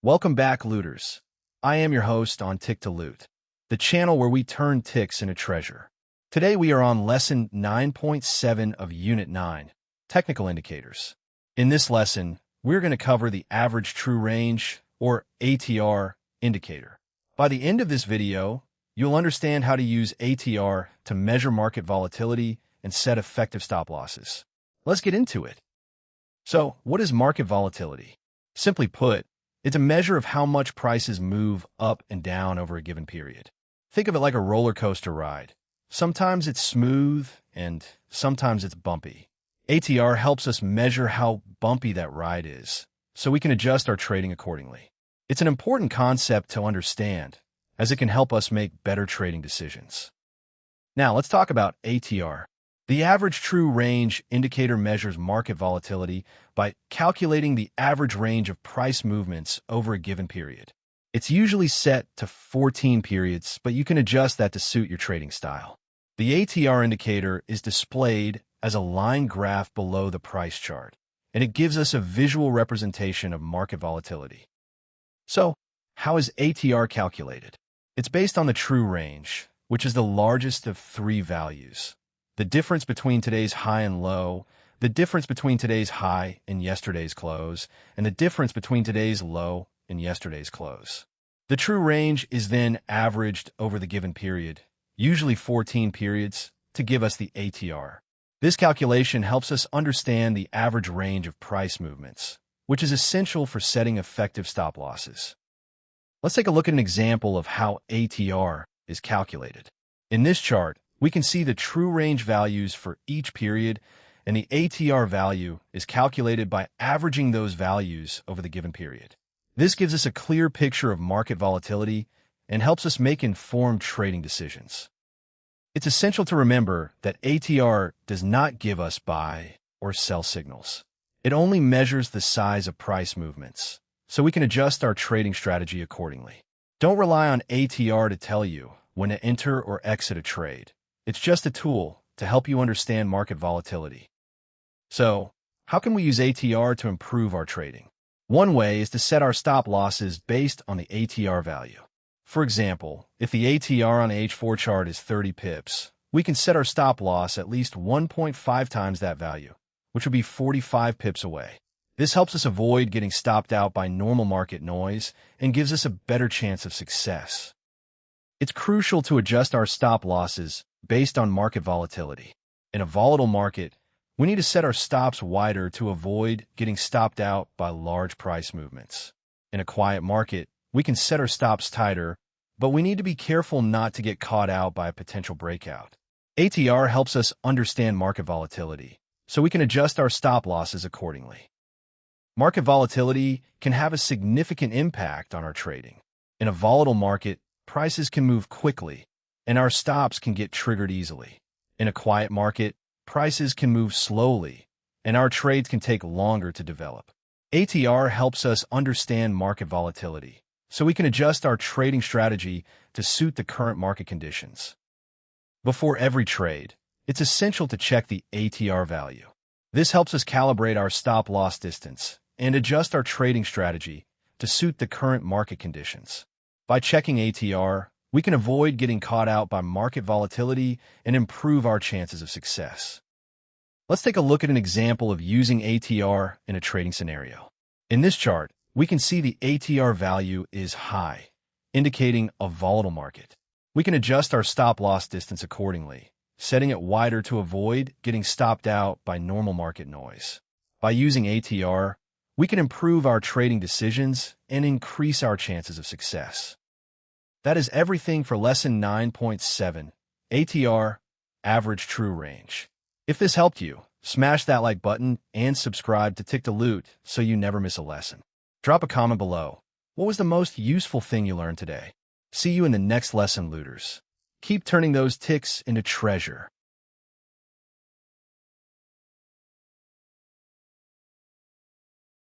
Welcome back, looters. I am your host on Tick to Loot, the channel where we turn ticks into treasure. Today we are on lesson 9.7 of Unit 9, Technical Indicators. In this lesson, we're going to cover the average true range, or ATR, indicator. By the end of this video, you'll understand how to use ATR to measure market volatility and set effective stop losses. Let's get into it. So, what is market volatility? Simply put, it's a measure of how much prices move up and down over a given period. Think of it like a roller coaster ride. Sometimes it's smooth and sometimes it's bumpy. ATR helps us measure how bumpy that ride is, so we can adjust our trading accordingly. It's an important concept to understand, as it can help us make better trading decisions. Now, let's talk about ATR. The average true range indicator measures market volatility by calculating the average range of price movements over a given period. It's usually set to 14 periods, but you can adjust that to suit your trading style. The ATR indicator is displayed as a line graph below the price chart, and it gives us a visual representation of market volatility. So, how is ATR calculated? It's based on the true range, which is the largest of three values: the difference between today's high and low, the difference between today's high and yesterday's close, and the difference between today's low and yesterday's close. The true range is then averaged over the given period, usually 14 periods, to give us the ATR. This calculation helps us understand the average range of price movements, which is essential for setting effective stop losses. Let's take a look at an example of how ATR is calculated. In this chart, we can see the true range values for each period, and the ATR value is calculated by averaging those values over the given period. This gives us a clear picture of market volatility and helps us make informed trading decisions. It's essential to remember that ATR does not give us buy or sell signals. It only measures the size of price movements, so we can adjust our trading strategy accordingly. Don't rely on ATR to tell you when to enter or exit a trade. It's just a tool to help you understand market volatility. So, how can we use ATR to improve our trading? One way is to set our stop losses based on the ATR value. For example, if the ATR on the H4 chart is 30 pips, we can set our stop loss at least 1.5 times that value, which would be 45 pips away. This helps us avoid getting stopped out by normal market noise and gives us a better chance of success. It's crucial to adjust our stop losses based on market volatility. In a volatile market, we need to set our stops wider to avoid getting stopped out by large price movements. In a quiet market, we can set our stops tighter, but we need to be careful not to get caught out by a potential breakout. ATR helps us understand market volatility, so we can adjust our stop losses accordingly. Market volatility can have a significant impact on our trading. In a volatile market, prices can move quickly, and our stops can get triggered easily. In a quiet market, prices can move slowly, and our trades can take longer to develop. ATR helps us understand market volatility, so we can adjust our trading strategy to suit the current market conditions. Before every trade, it's essential to check the ATR value. This helps us calibrate our stop-loss distance and adjust our trading strategy to suit the current market conditions. By checking ATR, we can avoid getting caught out by market volatility and improve our chances of success. Let's take a look at an example of using ATR in a trading scenario. In this chart, we can see the ATR value is high, indicating a volatile market. We can adjust our stop-loss distance accordingly, setting it wider to avoid getting stopped out by normal market noise. By using ATR, we can improve our trading decisions and increase our chances of success. That is everything for Lesson 9.7, ATR, Average True Range. If this helped you, smash that like button and subscribe to Tick to Loot so you never miss a lesson. Drop a comment below. What was the most useful thing you learned today? See you in the next lesson, looters. Keep turning those ticks into treasure.